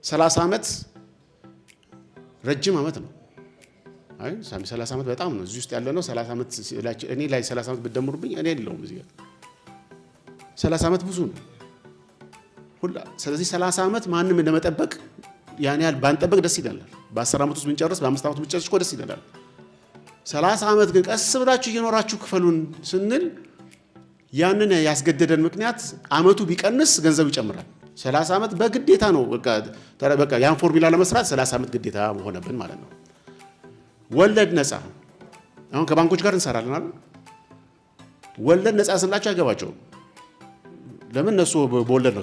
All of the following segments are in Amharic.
30 ዓመት ረጅም ዓመት ነው። አይ 30 ዓመት በጣም ነው። እዚህ ውስጥ ያለ ነው 30 ዓመት እኔ ላይ 30 ዓመት ብትደምሩብኝ እኔ የለውም እዚህ ጋር 30 ዓመት ብዙ ነው ሁላ። ስለዚህ 30 ዓመት ማንንም ለመጠበቅ ያን ያህል ባንጠበቅ ደስ ይላል። በ10 ዓመት ውስጥ ብንጨርስ በ5 ዓመት ብንጨርስ እኮ ደስ ይላል። 30 ዓመት ግን ቀስ ብላችሁ እየኖራችሁ ክፈሉን ስንል ያንን ያስገደደን ምክንያት ዓመቱ ቢቀንስ ገንዘብ ይጨምራል። 30 ዓመት በግዴታ ነው በቃ ያን ፎርሙላ ለመስራት 30 ዓመት ግዴታ ሆነብን ማለት ነው። ወለድ ነፃ አሁን ከባንኮች ጋር እንሰራለን አይደል? ወለድ ነፃ ስንላቸው አይገባቸውም። ለምን እነሱ በወለድ ነው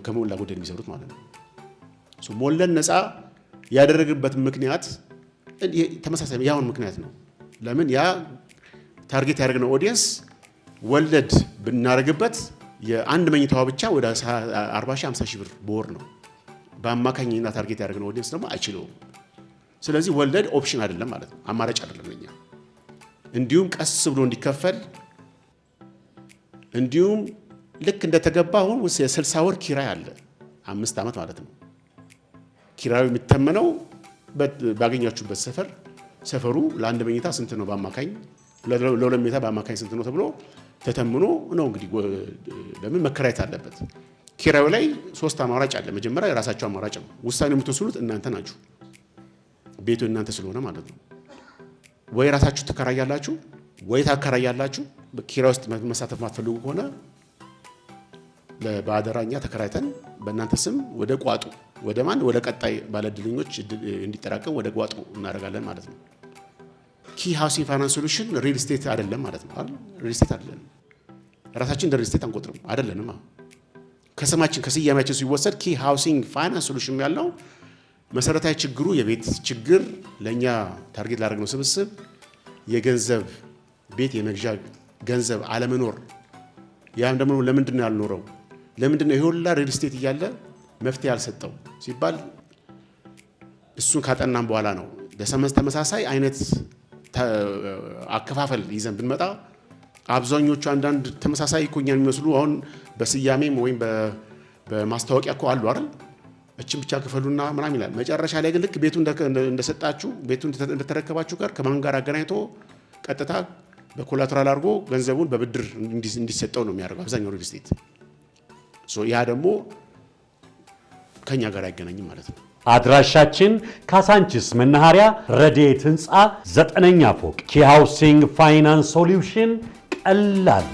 ከሞላ ጎደል የሚሰሩት ማለት ነው። ወለድ ነፃ ያደረግበት ምክንያት ተመሳሳይ ያውን ምክንያት ነው። ለምን ያ ታርጌት ያደረግነው ኦዲየንስ ወለድ ብናረግበት የአንድ መኝታዋ ብቻ ወደ 40 ሺህ 50 ሺህ ብር በወር ነው። በአማካኝና ታርጌት ያደረግነው ኦዲየንስ ደግሞ አይችለውም። ስለዚህ ወለድ ኦፕሽን አይደለም ማለት ነው፣ አማራጭ አይደለም ለኛ። እንዲሁም ቀስ ብሎ እንዲከፈል እንዲሁም ልክ እንደተገባ አሁን የ60 ወር ኪራይ አለ 5 ዓመት ማለት ነው። ኪራዩ የሚተመነው ባገኛችሁበት ሰፈሩ ለአንድ መኝታ ስንት ነው በአማካኝ ለሁለት መኝታ በአማካኝ ስንት ነው ተብሎ ተተምኖ ነው እንግዲህ ለምን መከራየት አለበት። ኪራዩ ላይ 3 አማራጭ አለ። መጀመሪያ የራሳችሁ አማራጭ ነው። ውሳኔው የምትወስኑት እናንተ ናችሁ። ቤቱ እናንተ ስለሆነ ማለት ነው። ወይ ራሳችሁ ትከራያላችሁ ወይ ታከራያላችሁ። በኪራይ ውስጥ መሳተፍ ማትፈልጉ ከሆነ በአደራኛ ተከራይተን በእናንተ ስም ወደ ቋጡ ወደ ቀጣይ ባለድልኞች እንዲጠራቀም ወደ ቋጡ እናደርጋለን ማለት ነው። ኪ ሃውሲንግ ፋይናንስ ሶሉሽን ሪል ስቴት አይደለም ማለት ነው አይደል? ሪል ስቴት አይደለም። ራሳችን እንደ ሪል ስቴት አንቆጥርም አይደለንም። ከስማችን ከስያሜያችን ሲወሰድ ኪ ሃውሲንግ ፋይናንስ ሶሉሽን ያለው መሰረታዊ ችግሩ የቤት ችግር ለኛ ታርጌት ላደረግነው ስብስብ የገንዘብ ቤት የመግዣ ገንዘብ አለመኖር። ያም ደግሞ ለምንድን ነው ያልኖረው? ለምንድን ነው ይሁላ ሪል ስቴት እያለ መፍትሄ ያልሰጠው ሲባል እሱን ካጠናም በኋላ ነው ተመሳሳይ አይነት አከፋፈል ይዘን ብንመጣ አብዛኞቹ አንዳንድ ተመሳሳይ እኮኛን የሚመስሉ አሁን በስያሜም ወይም በማስታወቂያ እኮ አሉ አይደል? እቺን ብቻ ክፈሉና ምናምን ይላል። መጨረሻ ላይ ግን ልክ ቤቱ እንደሰጣችሁ ቤቱ እንደተረከባችሁ ጋር ከማን ጋር አገናኝቶ ቀጥታ በኮላተራል አድርጎ ገንዘቡን በብድር እንዲሰጠው ነው የሚያደርገው አብዛኛው ሪል ስቴት። ያ ደግሞ ከኛ ጋር አይገናኝም ማለት ነው። አድራሻችን ካሳንቺስ መናኸሪያ ረድኤት ህንፃ 9ኛ ፎቅ ኪ ሃውሲንግ ፋይናንስ ሶሉሽን ቀላል